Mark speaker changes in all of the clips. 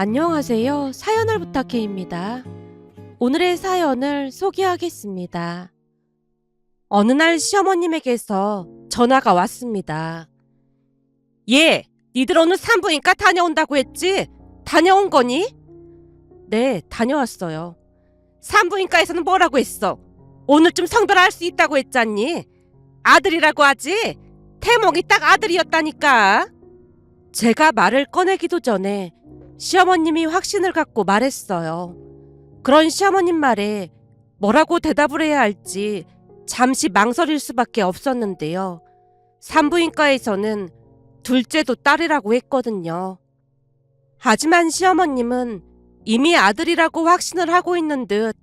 Speaker 1: 안녕하세요. 사연을 부탁해입니다. 오늘의 사연을 소개하겠습니다. 어느 날 시어머님에게서 전화가 왔습니다. 얘, 니들 오늘 산부인과 다녀온다고 했지? 다녀온 거니? 네, 다녀왔어요. 산부인과에서는 뭐라고 했어? 오늘쯤 성별할 수 있다고 했잖니? 아들이라고 하지? 태몽이 딱 아들이었다니까. 제가 말을 꺼내기도 전에 시어머님이 확신을 갖고 말했어요. 그런 시어머님 말에 뭐라고 대답을 해야 할지 잠시 망설일 수밖에 없었는데요. 산부인과에서는 둘째도 딸이라고 했거든요. 하지만 시어머님은 이미 아들이라고 확신을 하고 있는 듯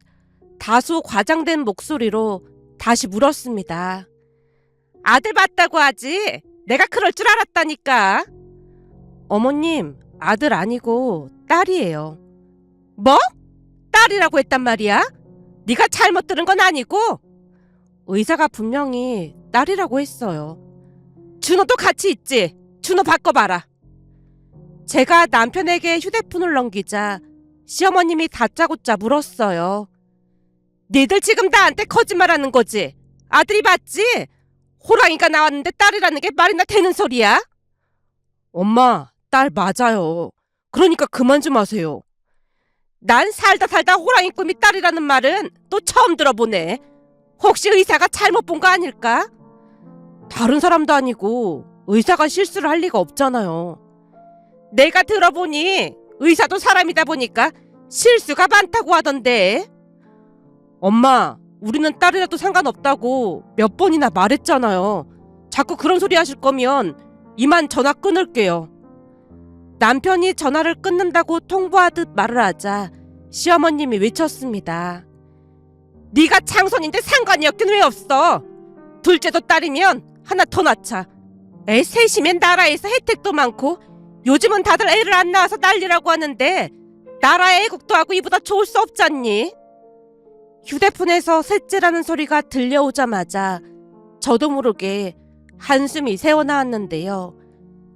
Speaker 1: 다소 과장된 목소리로 다시 물었습니다. 아들 맞다고 하지? 내가 그럴 줄 알았다니까. 어머님, 아들 아니고 딸이에요. 뭐? 딸이라고 했단 말이야? 네가 잘못 들은 건 아니고? 의사가 분명히 딸이라고 했어요. 준호도 같이 있지? 준호 바꿔봐라. 제가 남편에게 휴대폰을 넘기자 시어머님이 다짜고짜 물었어요. 니들 지금 나한테 거짓말하는 거지? 아들이 맞지? 호랑이가 나왔는데 딸이라는 게 말이나 되는 소리야? 엄마, 딸 맞아요. 그러니까 그만 좀 하세요. 난 살다 호랑이 꿈이 딸이라는 말은 또 처음 들어보네. 혹시 의사가 잘못 본 거 아닐까? 다른 사람도 아니고 의사가 실수를 할 리가 없잖아요. 내가 들어보니 의사도 사람이다 보니까 실수가 많다고 하던데. 엄마, 우리는 딸이라도 상관없다고 몇 번이나 말했잖아요. 자꾸 그런 소리 하실 거면 이만 전화 끊을게요. 남편이 전화를 끊는다고 통보하듯 말을 하자 시어머님이 외쳤습니다. 네가 장손인데 상관이 없긴 왜 없어? 둘째도 딸이면 하나 더 낳자. 애 셋이면 나라에서 혜택도 많고 요즘은 다들 애를 안 낳아서 난리라고 하는데 나라의 애국도 하고 이보다 좋을 수 없잖니? 휴대폰에서 셋째라는 소리가 들려오자마자 저도 모르게 한숨이 새어나왔는데요.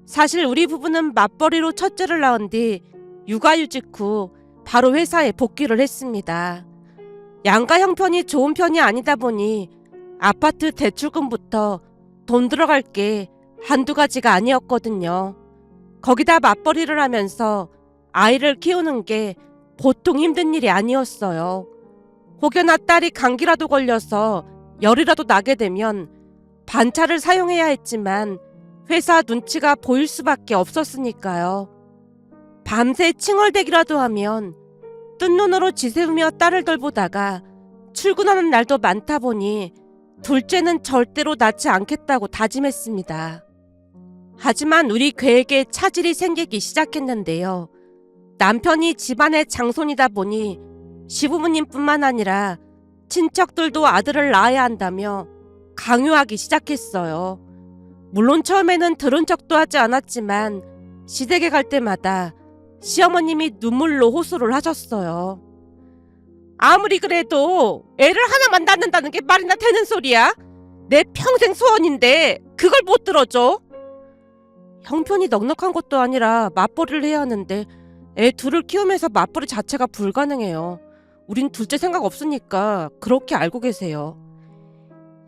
Speaker 1: 사실 우리 부부는 맞벌이로 첫째를 낳은 뒤 육아휴직 후 바로 회사에 복귀를 했습니다. 양가 형편이 좋은 편이 아니다 보니 아파트 대출금부터 돈 들어갈 게 한두 가지가 아니었거든요. 거기다 맞벌이를 하면서 아이를 키우는 게 보통 힘든 일이 아니었어요. 혹여나 딸이 감기라도 걸려서 열이라도 나게 되면 반차를 사용해야 했지만 회사 눈치가 보일 수밖에 없었으니까요. 밤새 칭얼대기라도 하면 뜬 눈으로 지새우며 딸을 돌보다가 출근하는 날도 많다 보니 둘째는 절대로 낳지 않겠다고 다짐했습니다. 하지만 우리 계획에 차질이 생기기 시작했는데요. 남편이 집안의 장손이다 보니 시부모님뿐만 아니라 친척들도 아들을 낳아야 한다며 강요하기 시작했어요. 물론 처음에는 들은 척도 하지 않았지만 시댁에 갈 때마다 시어머님이 눈물로 호소를 하셨어요. 아무리 그래도 애를 하나만 낳는다는 게 말이나 되는 소리야? 내 평생 소원인데 그걸 못 들어줘? 형편이 넉넉한 것도 아니라 맞벌이를 해야 하는데 애 둘을 키우면서 맞벌이 자체가 불가능해요. 우린 둘째 생각 없으니까 그렇게 알고 계세요.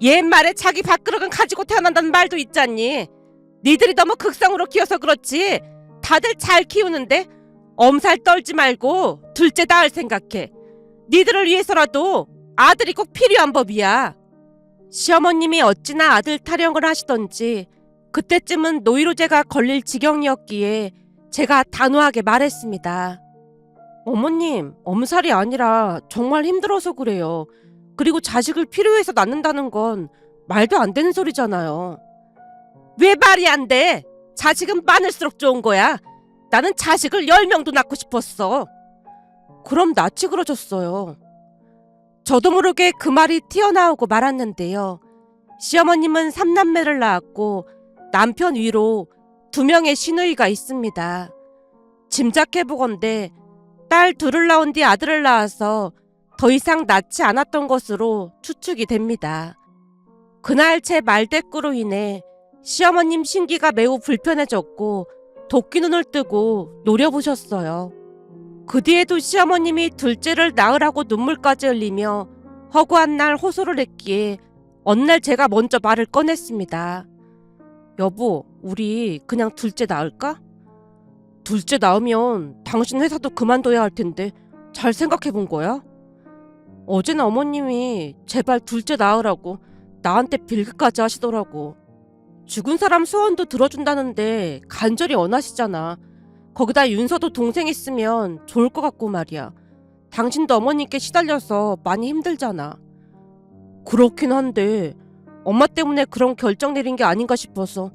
Speaker 1: 옛말에 자기 밥그릇은 가지고 태어난다는 말도 있잖니. 니들이 너무 극성으로 키워서 그렇지 다들 잘 키우는데 엄살 떨지 말고 둘째 낳을 생각해. 니들을 위해서라도 아들이 꼭 필요한 법이야. 시어머님이 어찌나 아들 타령을 하시던지 그때쯤은 노이로제가 걸릴 지경이었기에 제가 단호하게 말했습니다. 어머님, 엄살이 아니라 정말 힘들어서 그래요. 그리고 자식을 필요해서 낳는다는 건 말도 안 되는 소리잖아요. 왜 말이 안 돼? 자식은 많을수록 좋은 거야. 나는 자식을 10명도 낳고 싶었어. 그럼 낳지 그러셨어요. 저도 모르게 그 말이 튀어나오고 말았는데요. 시어머님은 3남매를 낳았고 남편 위로 2명의 시누이가 있습니다. 짐작해보건대 딸 둘을 낳은 뒤 아들을 낳아서 더 이상 낳지 않았던 것으로 추측이 됩니다. 그날 제 말대꾸로 인해 시어머님 신기가 매우 불편해졌고 도끼 눈을 뜨고 노려보셨어요. 그 뒤에도 시어머님이 둘째를 낳으라고 눈물까지 흘리며 허구한 날 호소를 했기에 어느 날 제가 먼저 말을 꺼냈습니다. 여보, 우리 그냥 둘째 낳을까? 둘째 낳으면 당신 회사도 그만둬야 할 텐데 잘 생각해 본 거야? 어제는 어머님이 제발 둘째 낳으라고 나한테 빌기까지 하시더라고. 죽은 사람 소원도 들어준다는데 간절히 원하시잖아. 거기다 윤서도 동생 있으면 좋을 것 같고 말이야. 당신도 어머님께 시달려서 많이 힘들잖아. 그렇긴 한데 엄마 때문에 그런 결정 내린 게 아닌가 싶어서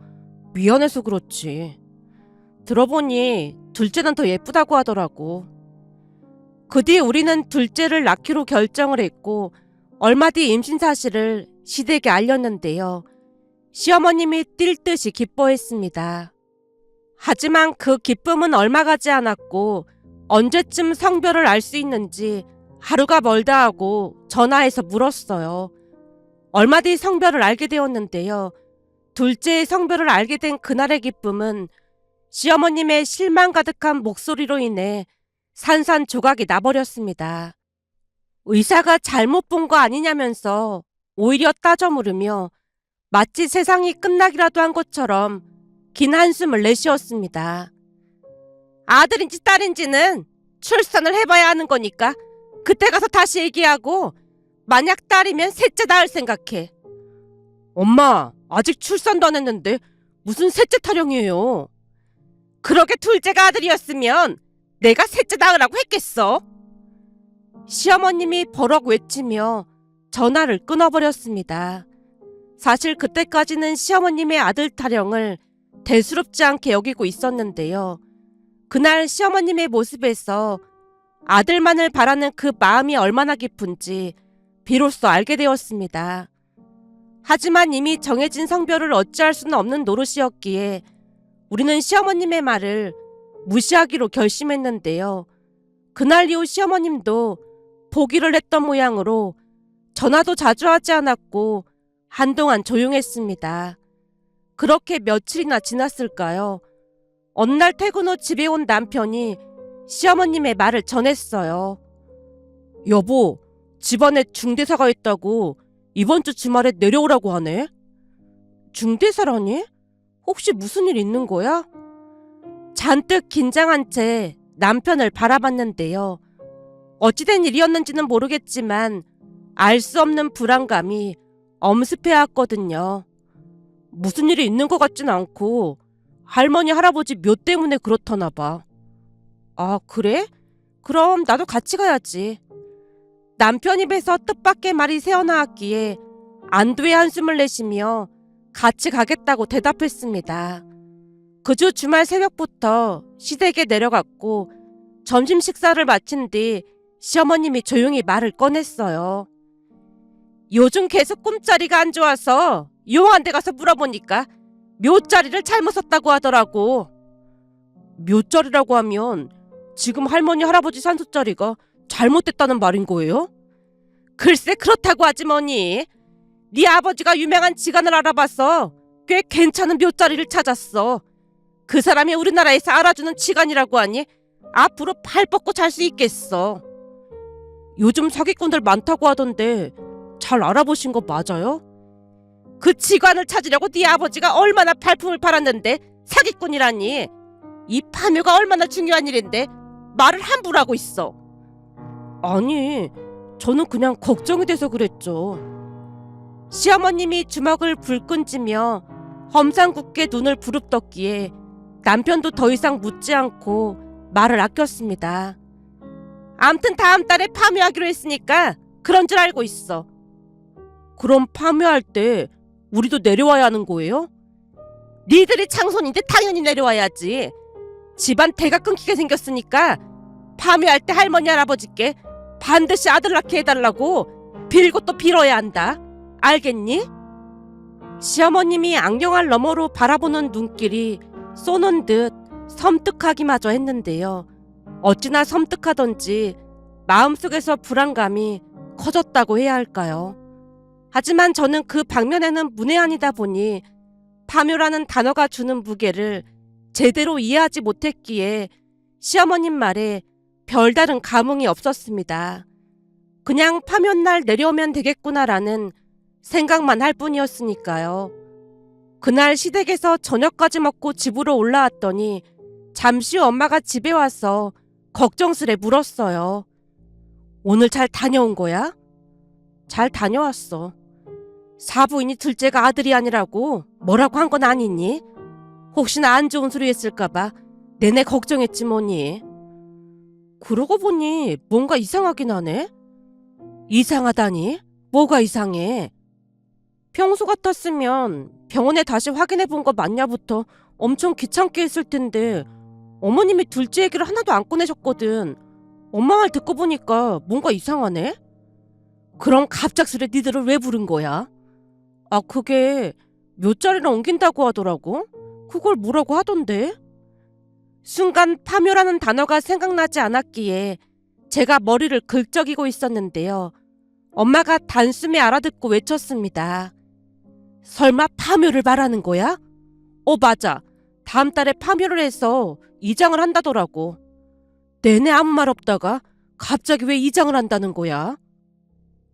Speaker 1: 미안해서 그렇지. 들어보니 둘째는 더 예쁘다고 하더라고. 그 뒤 우리는 둘째를 낳기로 결정을 했고 얼마 뒤 임신 사실을 시댁에 알렸는데요. 시어머님이 뛸 듯이 기뻐했습니다. 하지만 그 기쁨은 얼마 가지 않았고 언제쯤 성별을 알 수 있는지 하루가 멀다 하고 전화해서 물었어요. 얼마 뒤 성별을 알게 되었는데요. 둘째의 성별을 알게 된 그날의 기쁨은 시어머님의 실망 가득한 목소리로 인해 산산조각이 나버렸습니다. 의사가 잘못 본 거 아니냐면서 오히려 따져 물으며 마치 세상이 끝나기라도 한 것처럼 긴 한숨을 내쉬었습니다. 아들인지 딸인지는 출산을 해봐야 하는 거니까 그때 가서 다시 얘기하고 만약 딸이면 셋째 낳을 생각해. 엄마, 아직 출산도 안 했는데 무슨 셋째 타령이에요. 그러게 둘째가 아들이었으면 내가 셋째 낳으라고 했겠어. 시어머님이 버럭 외치며 전화를 끊어버렸습니다. 사실 그때까지는 시어머님의 아들 타령을 대수롭지 않게 여기고 있었는데요. 그날 시어머님의 모습에서 아들만을 바라는 그 마음이 얼마나 깊은지 비로소 알게 되었습니다. 하지만 이미 정해진 성별을 어찌할 수는 없는 노릇이었기에 우리는 시어머님의 말을 무시하기로 결심했는데요. 그날 이후 시어머님도 포기를 했던 모양으로 전화도 자주 하지 않았고 한동안 조용했습니다. 그렇게 며칠이나 지났을까요? 어느 날 퇴근 후 집에 온 남편이 시어머님의 말을 전했어요. 여보, 집안에 중대사가 있다고 이번 주 주말에 내려오라고 하네. 중대사라니? 혹시 무슨 일 있는 거야? 잔뜩 긴장한 채 남편을 바라봤는데요. 어찌된 일이었는지는 모르겠지만 알 수 없는 불안감이 엄습해왔거든요. 무슨 일이 있는 것 같진 않고 할머니 할아버지 묘 때문에 그렇다나 봐. 아, 그래? 그럼 나도 같이 가야지. 남편 입에서 뜻밖의 말이 새어나왔기에 안도의 한숨을 내쉬며 같이 가겠다고 대답했습니다. 그 주 주말 새벽부터 시댁에 내려갔고 점심 식사를 마친 뒤 시어머님이 조용히 말을 꺼냈어요. 요즘 계속 꿈자리가 안 좋아서 용한 데 가서 물어보니까 묘자리를 잘못 썼다고 하더라고. 묘자리라고 하면 지금 할머니 할아버지 산소자리가 잘못됐다는 말인 거예요? 글쎄 그렇다고 하지 뭐니. 네 아버지가 유명한 지간을 알아봐서 꽤 괜찮은 묘자리를 찾았어. 그 사람이 우리나라에서 알아주는 지간이라고 하니 앞으로 팔 뻗고 잘 수 있겠어. 요즘 사기꾼들 많다고 하던데 잘 알아보신 거 맞아요? 그 지관을 찾으려고 네 아버지가 얼마나 발품을 팔았는데 사기꾼이라니. 이 파묘가 얼마나 중요한 일인데 말을 함부로 하고 있어. 아니, 저는 그냥 걱정이 돼서 그랬죠. 시어머님이 주먹을 불끈 쥐며 험상궂게 눈을 부릅떴기에 남편도 더 이상 묻지 않고 말을 아꼈습니다. 암튼 다음 달에 파묘하기로 했으니까 그런 줄 알고 있어. 그럼 파묘할 때 우리도 내려와야 하는 거예요? 니들이 장손인데 당연히 내려와야지. 집안 대가 끊기게 생겼으니까 파묘할 때 할머니 할아버지께 반드시 아들 낳게 해달라고 빌고 또 빌어야 한다. 알겠니? 시어머님이 안경알 너머로 바라보는 눈길이 쏘는 듯 섬뜩하기마저 했는데요. 어찌나 섬뜩하던지 마음속에서 불안감이 커졌다고 해야 할까요? 하지만 저는 그 방면에는 문외한이다 보니 파묘라는 단어가 주는 무게를 제대로 이해하지 못했기에 시어머님 말에 별다른 감흥이 없었습니다. 그냥 파면날 내려오면 되겠구나라는 생각만 할 뿐이었으니까요. 그날 시댁에서 저녁까지 먹고 집으로 올라왔더니 잠시 후 엄마가 집에 와서 걱정스레 물었어요. 오늘 잘 다녀온 거야? 잘 다녀왔어. 사부인이 둘째가 아들이 아니라고 뭐라고 한 건 아니니? 혹시나 안 좋은 소리 했을까봐 내내 걱정했지 뭐니. 그러고 보니 뭔가 이상하긴 하네. 이상하다니? 뭐가 이상해? 평소 같았으면 병원에 다시 확인해 본 거 맞냐부터 엄청 귀찮게 했을 텐데 어머님이 둘째 얘기를 하나도 안 꺼내셨거든. 엄마 말 듣고 보니까 뭔가 이상하네? 그럼 갑작스레 니들을 왜 부른 거야? 아, 그게 묘자리를 옮긴다고 하더라고. 그걸 뭐라고 하던데? 순간 파묘라는 단어가 생각나지 않았기에 제가 머리를 긁적이고 있었는데요. 엄마가 단숨에 알아듣고 외쳤습니다. 설마 파묘를 말하는 거야? 맞아. 다음 달에 파묘를 해서 이장을 한다더라고. 내내 아무 말 없다가 갑자기 왜 이장을 한다는 거야?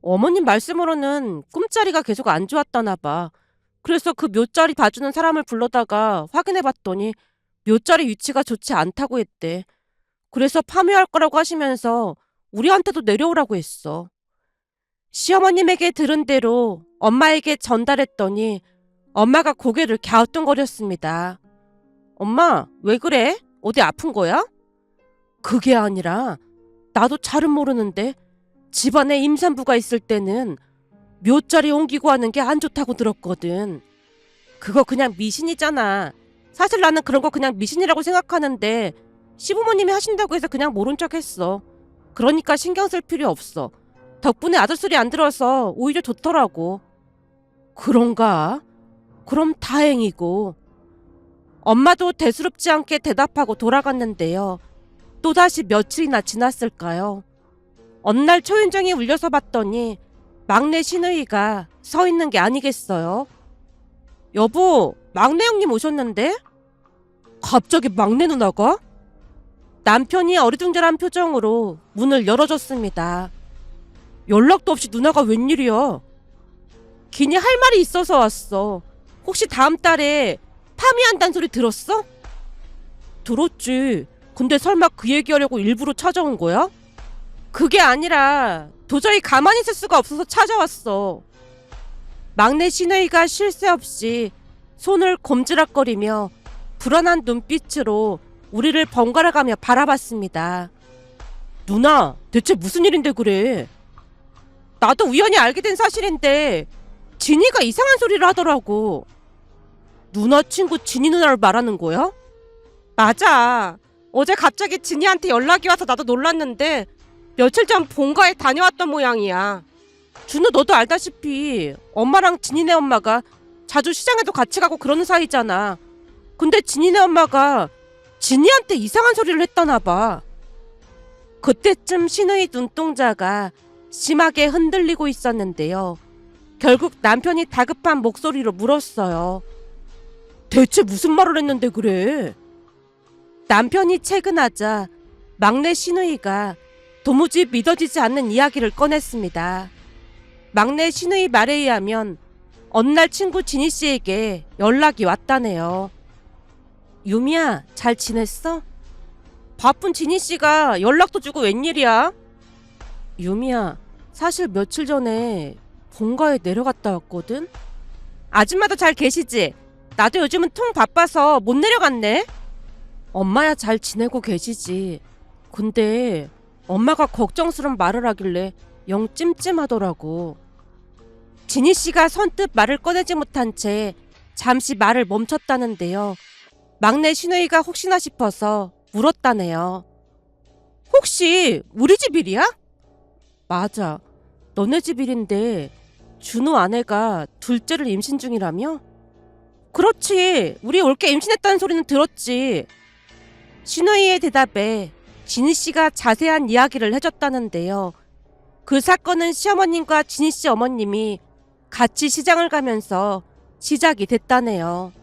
Speaker 1: 어머님 말씀으로는 꿈자리가 계속 안 좋았다나 봐. 그래서 그 묘자리 봐주는 사람을 불러다가 확인해봤더니 묘자리 위치가 좋지 않다고 했대. 그래서 파묘할 거라고 하시면서 우리한테도 내려오라고 했어. 시어머님에게 들은 대로 엄마에게 전달했더니 엄마가 고개를 갸우뚱거렸습니다. 엄마, 왜 그래? 어디 아픈 거야? 그게 아니라 나도 잘은 모르는데 집안에 임산부가 있을 때는 묘자리 옮기고 하는 게 안 좋다고 들었거든. 그거 그냥 미신이잖아. 사실 나는 그런 거 그냥 미신이라고 생각하는데 시부모님이 하신다고 해서 그냥 모른 척 했어. 그러니까 신경 쓸 필요 없어. 덕분에 아들 소리 안 들어서 오히려 좋더라고. 그런가? 그럼 다행이고. 엄마도 대수롭지 않게 대답하고 돌아갔는데요. 또다시 며칠이나 지났을까요? 어느 날 초인종이 울려서 봤더니 막내 시누이가 서 있는 게 아니겠어요? 여보, 막내 형님 오셨는데? 갑자기 막내 누나가? 남편이 어리둥절한 표정으로 문을 열어줬습니다. 연락도 없이 누나가 웬일이야? 기니 할 말이 있어서 왔어. 혹시 다음 달에 파미한다는 소리 들었어? 들었지. 근데 설마 그 얘기하려고 일부러 찾아온 거야? 그게 아니라 도저히 가만히 있을 수가 없어서 찾아왔어. 막내 시누이가 쉴 새 없이 손을 곰지락거리며 불안한 눈빛으로 우리를 번갈아가며 바라봤습니다. 누나, 대체 무슨 일인데 그래? 나도 우연히 알게 된 사실인데 진이가 이상한 소리를 하더라고. 누나 친구 진이 누나를 말하는 거야? 맞아. 어제 갑자기 진이한테 연락이 와서 나도 놀랐는데 며칠 전 본가에 다녀왔던 모양이야. 준우, 너도 알다시피 엄마랑 진이네 엄마가 자주 시장에도 같이 가고 그러는 사이잖아. 근데 진이네 엄마가 진이한테 이상한 소리를 했다나 봐. 그때쯤 시누이 눈동자가 심하게 흔들리고 있었는데요. 결국 남편이 다급한 목소리로 물었어요. 대체 무슨 말을 했는데 그래? 남편이 채근하자 막내 시누이가 도무지 믿어지지 않는 이야기를 꺼냈습니다. 막내 시누이 말에 의하면 어느 날 친구 진희 씨에게 연락이 왔다네요. 유미야, 잘 지냈어? 바쁜 진희 씨가 연락도 주고 웬일이야? 유미야, 사실 며칠 전에 본가에 내려갔다 왔거든? 아줌마도 잘 계시지? 나도 요즘은 통 바빠서 못 내려갔네. 엄마야 잘 지내고 계시지. 근데 엄마가 걱정스러운 말을 하길래 영 찜찜하더라고. 진희 씨가 선뜻 말을 꺼내지 못한 채 잠시 말을 멈췄다는데요. 막내 시누이가 혹시나 싶어서 물었다네요. 혹시 우리 집 일이야? 맞아. 너네 집 일인데 준우 아내가 둘째를 임신 중이라며? 그렇지. 우리 올케 임신했다는 소리는 들었지. 시누이의 대답에 진희 씨가 자세한 이야기를 해줬다는데요. 그 사건은 시어머님과 진희 씨 어머님이 같이 시장을 가면서 시작이 됐다네요.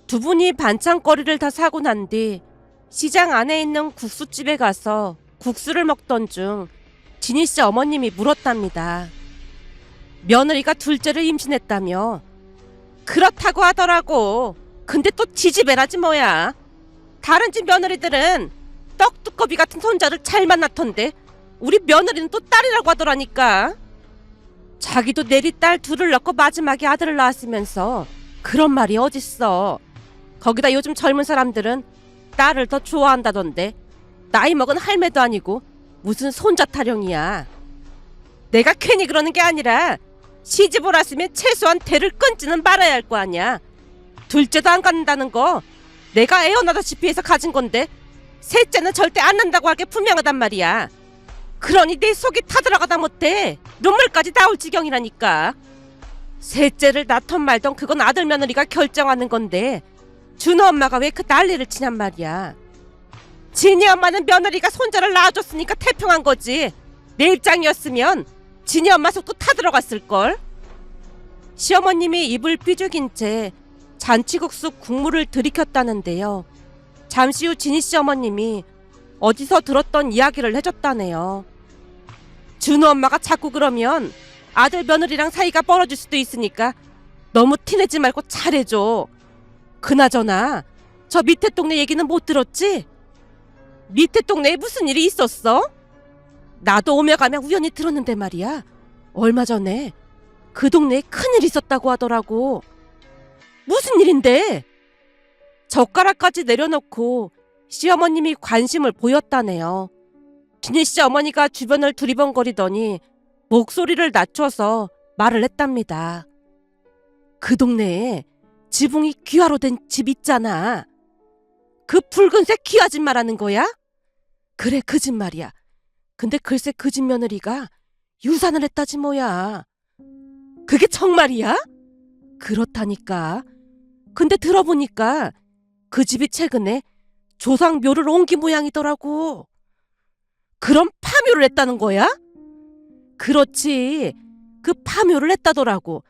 Speaker 1: 두 분이 반찬거리를 다 사고 난 뒤 시장 안에 있는 국수집에 가서 국수를 먹던 중 진희 씨 어머님이 물었답니다. 며느리가 둘째를 임신했다며. 그렇다고 하더라고. 근데 또 지지배라지 뭐야. 다른 집 며느리들은 떡두꺼비 같은 손자를 잘 만났던데 우리 며느리는 또 딸이라고 하더라니까. 자기도 내리 딸 둘을 낳고 마지막에 아들을 낳았으면서 그런 말이 어딨어. 거기다 요즘 젊은 사람들은 딸을 더 좋아한다던데 나이 먹은 할매도 아니고 무슨 손자 타령이야. 내가 괜히 그러는 게 아니라 시집을 왔으면 최소한 대를 끊지는 말아야 할 거 아니야. 둘째도 안 갖는다는 거 내가 애어나다시피 해서 가진 건데 셋째는 절대 안 난다고 할 게 분명하단 말이야. 그러니 내 속이 타들어가다 못해 눈물까지 나올 지경이라니까. 셋째를 낳던 말던 그건 아들 며느리가 결정하는 건데 준호 엄마가 왜 그 난리를 치냔 말이야. 진희 엄마는 며느리가 손자를 낳아줬으니까 태평한 거지. 내 입장이었으면 진희 엄마 속도 타들어갔을걸. 시어머님이 입을 삐죽인 채 잔치국수 국물을 들이켰다는데요. 잠시 후 진희 씨 어머님이 어디서 들었던 이야기를 해줬다네요. 준호 엄마가 자꾸 그러면 아들 며느리랑 사이가 벌어질 수도 있으니까 너무 티내지 말고 잘해줘. 그나저나 저 밑에 동네 얘기는 못 들었지? 밑에 동네에 무슨 일이 있었어? 나도 오며 가며 우연히 들었는데 말이야. 얼마 전에 그 동네에 큰일이 있었다고 하더라고. 무슨 일인데? 젓가락까지 내려놓고 시어머님이 관심을 보였다네요. 진희 씨 어머니가 주변을 두리번거리더니 목소리를 낮춰서 말을 했답니다. 그 동네에 지붕이 귀화로 된 집 있잖아. 그 붉은색 귀화 집 말하는 거야? 그래, 그 집 말이야. 근데 글쎄 그 집 며느리가 유산을 했다지 뭐야. 그게 정말이야? 그렇다니까. 근데 들어보니까 그 집이 최근에 조상 묘를 옮긴 모양이더라고. 그럼 파묘를 했다는 거야? 그렇지. 그 파묘를 했다더라고.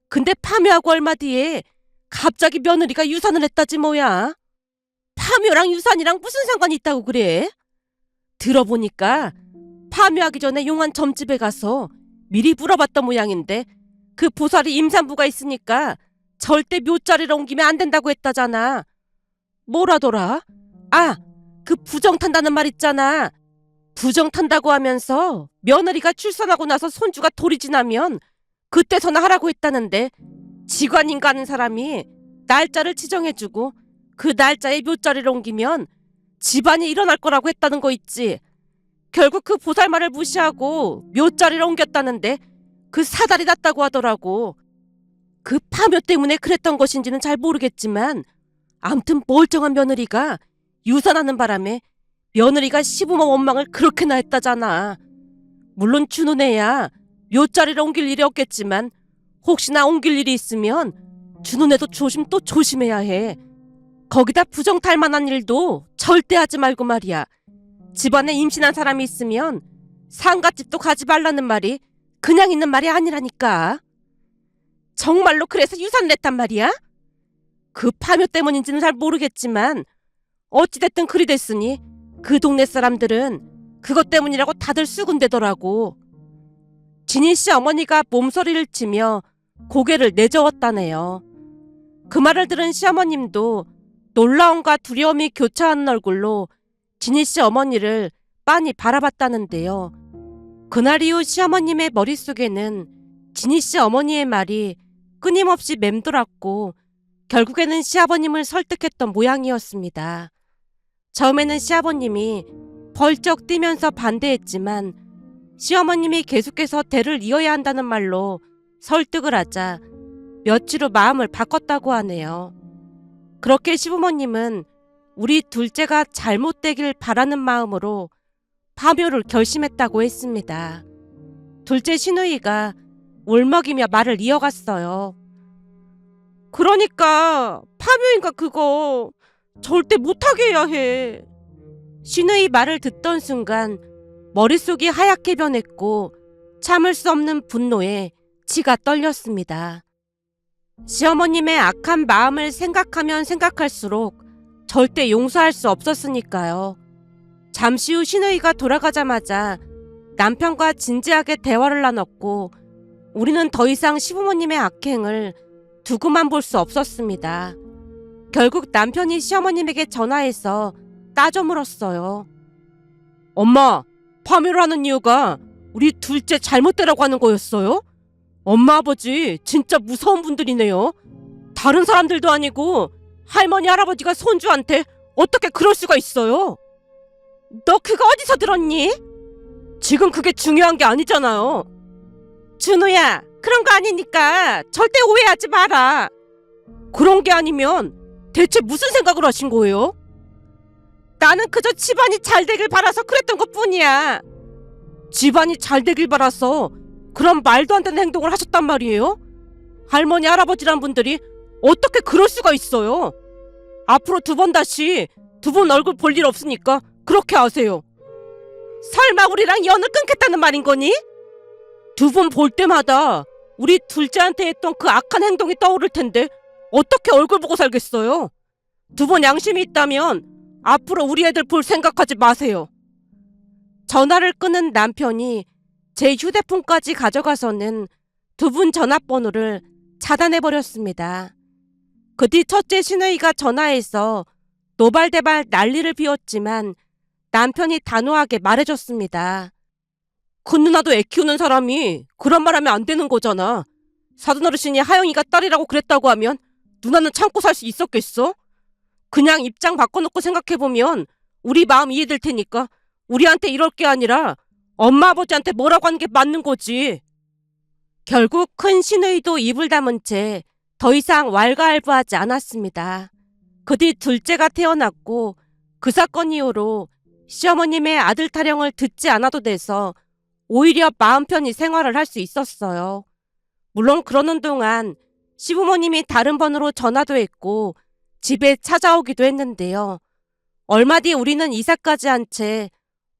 Speaker 1: 근데 파묘하고 얼마 뒤에 갑자기 며느리가 유산을 했다지 뭐야. 파묘랑 유산이랑 무슨 상관이 있다고 그래? 들어보니까 파묘하기 전에 용한 점집에 가서 미리 물어봤던 모양인데 그 보살이 임산부가 있으니까 절대 묘자리를 옮기면 안 된다고 했다잖아. 뭐라더라? 아, 그 부정 탄다는 말 있잖아. 부정 탄다고 하면서 며느리가 출산하고 나서 손주가 돌이 지나면 그때서나 하라고 했다는데 지관인가 하는 사람이 날짜를 지정해주고 그 날짜에 묘자리를 옮기면 집안이 일어날 거라고 했다는 거 있지. 결국 그 보살 말을 무시하고 묘자리를 옮겼다는데 그 사달이 났다고 하더라고. 그 파묘 때문에 그랬던 것인지는 잘 모르겠지만 암튼 멀쩡한 며느리가 유산하는 바람에 며느리가 시부모 원망을 그렇게나 했다잖아. 물론 준우네야 묘자리를 옮길 일이 없겠지만 혹시나 옮길 일이 있으면 준우네도 또 조심해야 해. 거기다 부정 탈 만한 일도 절대 하지 말고 말이야. 집안에 임신한 사람이 있으면 상갓집도 가지 말라는 말이 그냥 있는 말이 아니라니까. 정말로 그래서 유산을 했단 말이야? 그 파묘 때문인지는 잘 모르겠지만 어찌됐든 그리 됐으니 그 동네 사람들은 그것 때문이라고 다들 수군대더라고. 진희 씨 어머니가 몸서리를 치며 고개를 내저었다네요. 그 말을 들은 시어머님도 놀라움과 두려움이 교차하는 얼굴로 진희 씨 어머니를 빤히 바라봤다는데요. 그날 이후 시어머님의 머릿속에는 진희 씨 어머니의 말이 끊임없이 맴돌았고 결국에는 시아버님을 설득했던 모양이었습니다. 처음에는 시아버님이 벌쩍 뛰면서 반대했지만 시어머님이 계속해서 대를 이어야 한다는 말로 설득을 하자 며칠 후 마음을 바꿨다고 하네요. 그렇게 시부모님은 우리 둘째가 잘못되길 바라는 마음으로 파묘를 결심했다고 했습니다. 둘째 신우이가 울먹이며 말을 이어갔어요. 그러니까 파묘인가 그거 절대 못하게 해야 해. 신우이 말을 듣던 순간 머릿속이 하얗게 변했고 참을 수 없는 분노에 치가 떨렸습니다. 시어머님의 악한 마음을 생각하면 생각할수록 절대 용서할 수 없었으니까요. 잠시 후 신우이가 돌아가자마자 남편과 진지하게 대화를 나눴고 우리는 더 이상 시부모님의 악행을 두고만 볼 수 없었습니다. 결국 남편이 시어머님에게 전화해서 따져 물었어요. 엄마, 파묘를 하는 이유가 우리 둘째 잘못되라고 하는 거였어요? 엄마 아버지 진짜 무서운 분들이네요. 다른 사람들도 아니고 할머니 할아버지가 손주한테 어떻게 그럴 수가 있어요? 너 그거 어디서 들었니? 지금 그게 중요한 게 아니잖아요. 준우야, 그런 거 아니니까 절대 오해하지 마라. 그런 게 아니면 대체 무슨 생각을 하신 거예요? 나는 그저 집안이 잘 되길 바라서 그랬던 것뿐이야. 집안이 잘 되길 바라서 그런 말도 안 되는 행동을 하셨단 말이에요? 할머니 할아버지란 분들이 어떻게 그럴 수가 있어요? 앞으로 다시 두 분 얼굴 볼 일 없으니까 그렇게 하세요. 설마 우리랑 연을 끊겠다는 말인 거니? 두 분 볼 때마다 우리 둘째한테 했던 그 악한 행동이 떠오를 텐데 어떻게 얼굴 보고 살겠어요? 두 분 양심이 있다면 앞으로 우리 애들 볼 생각하지 마세요. 전화를 끊은 남편이 제 휴대폰까지 가져가서는 두 분 전화번호를 차단해버렸습니다. 그 뒤 첫째 시누이가 전화해서 노발대발 난리를 피웠지만 남편이 단호하게 말해줬습니다. 큰 누나도 애 키우는 사람이 그런 말 하면 안 되는 거잖아. 사돈어르신이 하영이가 딸이라고 그랬다고 하면 누나는 참고 살 수 있었겠어? 그냥 입장 바꿔놓고 생각해보면 우리 마음 이해될 테니까 우리한테 이럴 게 아니라 엄마 아버지한테 뭐라고 하는 게 맞는 거지. 결국 큰 시누이도 입을 다문 채 더 이상 왈가왈부하지 않았습니다. 그 뒤 둘째가 태어났고 그 사건 이후로 시어머님의 아들 타령을 듣지 않아도 돼서 오히려 마음 편히 생활을 할 수 있었어요. 물론 그러는 동안 시부모님이 다른 번호로 전화도 했고 집에 찾아오기도 했는데요. 얼마 뒤 우리는 이사까지 한 채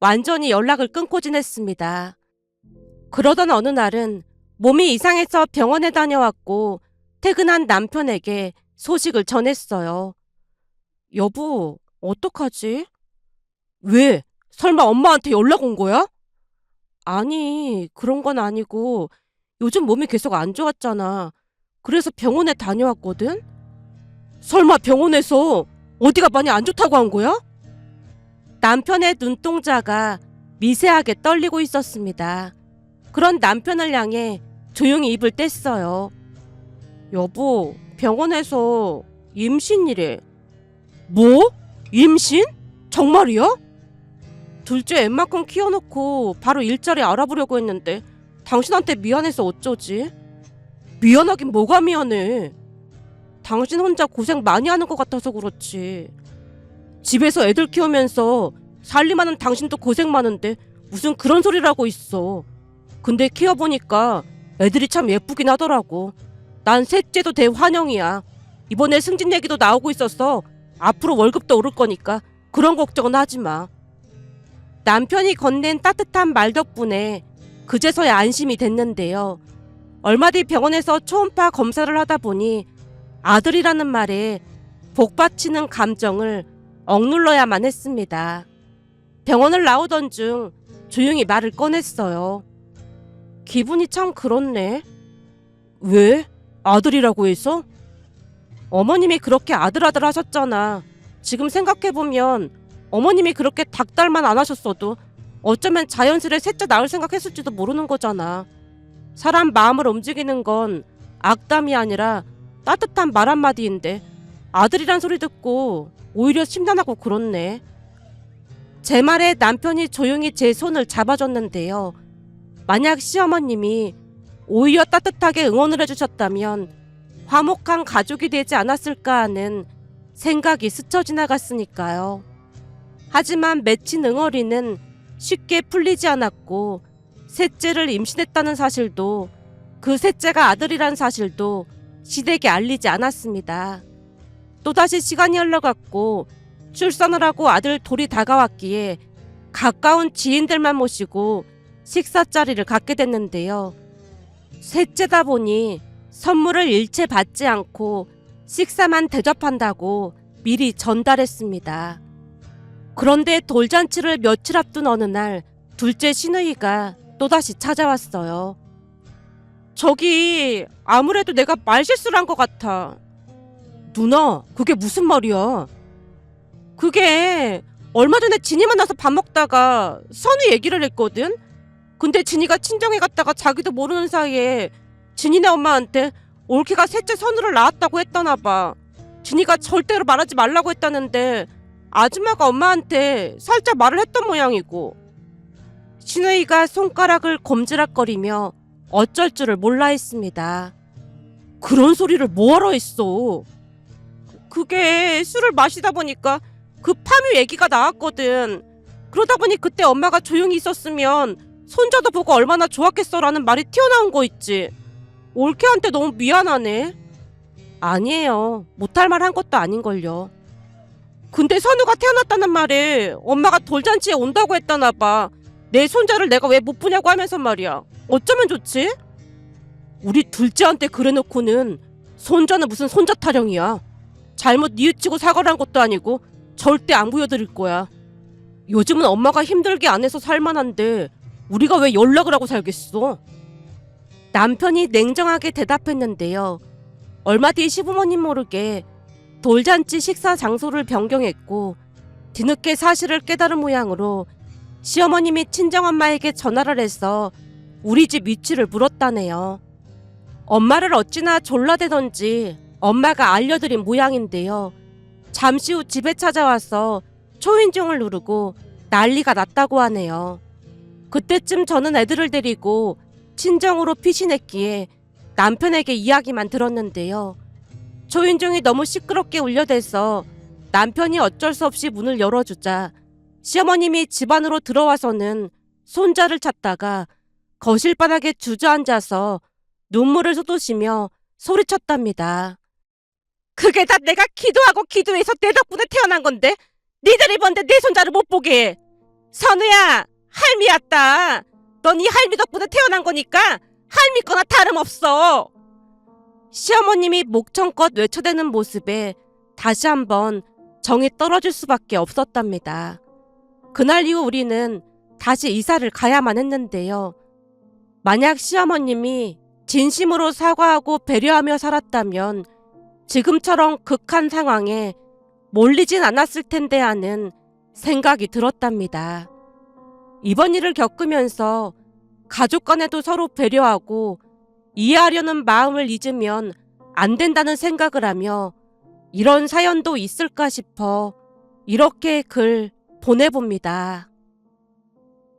Speaker 1: 완전히 연락을 끊고 지냈습니다. 그러던 어느 날은 몸이 이상해서 병원에 다녀왔고 퇴근한 남편에게 소식을 전했어요. 여보, 어떡하지? 왜? 설마 엄마한테 연락 온 거야? 아니, 그런 건 아니고 요즘 몸이 계속 안 좋았잖아. 그래서 병원에 다녀왔거든? 설마 병원에서 어디가 많이 안 좋다고 한 거야? 남편의 눈동자가 미세하게 떨리고 있었습니다. 그런 남편을 향해 조용히 입을 뗐어요. 여보, 병원에서 임신이래. 뭐? 임신? 정말이야? 둘째 웬만큼 키워놓고 바로 일자리 알아보려고 했는데 당신한테 미안해서 어쩌지? 미안하긴 뭐가 미안해. 당신 혼자 고생 많이 하는 것 같아서 그렇지. 집에서 애들 키우면서 살림하는 당신도 고생 많은데 무슨 그런 소리를 하고 있어. 근데 키워보니까 애들이 참 예쁘긴 하더라고. 난 셋째도 대환영이야. 이번에 승진 얘기도 나오고 있어서 앞으로 월급도 오를 거니까 그런 걱정은 하지 마. 남편이 건넨 따뜻한 말 덕분에 그제서야 안심이 됐는데요. 얼마 뒤 병원에서 초음파 검사를 하다 보니 아들이라는 말에 복받치는 감정을 억눌러야만 했습니다. 병원을 나오던 중 조용히 말을 꺼냈어요. 기분이 참 그렇네. 왜? 아들이라고 해서? 어머님이 그렇게 아들 하셨잖아. 지금 생각해보면 어머님이 그렇게 닭달만 안 하셨어도 어쩌면 자연스레 셋째 낳을 생각했을지도 모르는 거잖아. 사람 마음을 움직이는 건 악담이 아니라 따뜻한 말 한마디인데 아들이란 소리 듣고 오히려 심란하고 그렇네. 제 말에 남편이 조용히 제 손을 잡아줬는데요. 만약 시어머님이 오히려 따뜻하게 응원을 해주셨다면 화목한 가족이 되지 않았을까 하는 생각이 스쳐 지나갔으니까요. 하지만 맺힌 응어리는 쉽게 풀리지 않았고 셋째를 임신했다는 사실도 그 셋째가 아들이란 사실도 시댁에 알리지 않았습니다. 또다시 시간이 흘러갔고 출산을 하고 아들 돌이 다가왔기에 가까운 지인들만 모시고 식사 자리를 갖게 됐는데요. 셋째다 보니 선물을 일체 받지 않고 식사만 대접한다고 미리 전달했습니다. 그런데 돌잔치를 며칠 앞둔 어느 날 둘째 신우이가 또다시 찾아왔어요. 저기 아무래도 내가 말실수를 한 것 같아. 누나, 그게 무슨 말이야? 그게 얼마 전에 진이 만나서 밥 먹다가 선우 얘기를 했거든? 근데 진이가 친정에 갔다가 자기도 모르는 사이에 진이네 엄마한테 올케가 셋째 선우를 낳았다고 했다나 봐. 진이가 절대로 말하지 말라고 했다는데 아줌마가 엄마한테 살짝 말을 했던 모양이고. 신우이가 손가락을 검지락거리며 어쩔 줄을 몰라 했습니다. 그런 소리를 뭐하러 했어? 그게 술을 마시다 보니까 그 파묘 얘기가 나왔거든. 그러다 보니 그때 엄마가 조용히 있었으면 손자도 보고 얼마나 좋았겠어라는 말이 튀어나온 거 있지. 올케한테 너무 미안하네. 아니에요. 못할 말 한 것도 아닌걸요. 근데 선우가 태어났다는 말에 엄마가 돌잔치에 온다고 했다나 봐. 내 손자를 내가 왜 못 보냐고 하면서 말이야. 어쩌면 좋지? 우리 둘째한테 그래놓고는 손자는 무슨 손자 타령이야. 잘못 뉘우치고 사과를 한 것도 아니고 절대 안 보여드릴 거야. 요즘은 엄마가 힘들게 안 해서 살만한데 우리가 왜 연락을 하고 살겠어? 남편이 냉정하게 대답했는데요. 얼마 뒤 시부모님 모르게 돌잔치 식사 장소를 변경했고 뒤늦게 사실을 깨달은 모양으로 시어머님이 친정엄마에게 전화를 해서 우리 집 위치를 물었다네요. 엄마를 어찌나 졸라대던지 엄마가 알려드린 모양인데요. 잠시 후 집에 찾아와서 초인종을 누르고 난리가 났다고 하네요. 그때쯤 저는 애들을 데리고 친정으로 피신했기에 남편에게 이야기만 들었는데요. 초인종이 너무 시끄럽게 울려대서 남편이 어쩔 수 없이 문을 열어주자 시어머님이 집 안으로 들어와서는 손자를 찾다가 거실 바닥에 주저앉아서 눈물을 쏟으시며 소리쳤답니다. 그게 다 내가 기도하고 기도해서 내 덕분에 태어난 건데 니들이 뭔데 내 손자를 못 보게 해. 선우야, 할미 왔다. 넌 이 할미 덕분에 태어난 거니까 할미 거나 다름없어. 시어머님이 목청껏 외쳐대는 모습에 다시 한번 정이 떨어질 수밖에 없었답니다. 그날 이후 우리는 다시 이사를 가야만 했는데요. 만약 시어머님이 진심으로 사과하고 배려하며 살았다면 지금처럼 극한 상황에 몰리진 않았을 텐데 하는 생각이 들었답니다. 이번 일을 겪으면서 가족 간에도 서로 배려하고 이해하려는 마음을 잊으면 안 된다는 생각을 하며 이런 사연도 있을까 싶어 이렇게 글 보내봅니다.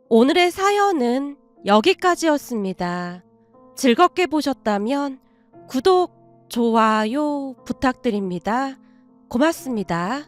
Speaker 1: 오늘의 사연은 여기까지였습니다. 즐겁게 보셨다면 구독, 좋아요 부탁드립니다. 고맙습니다.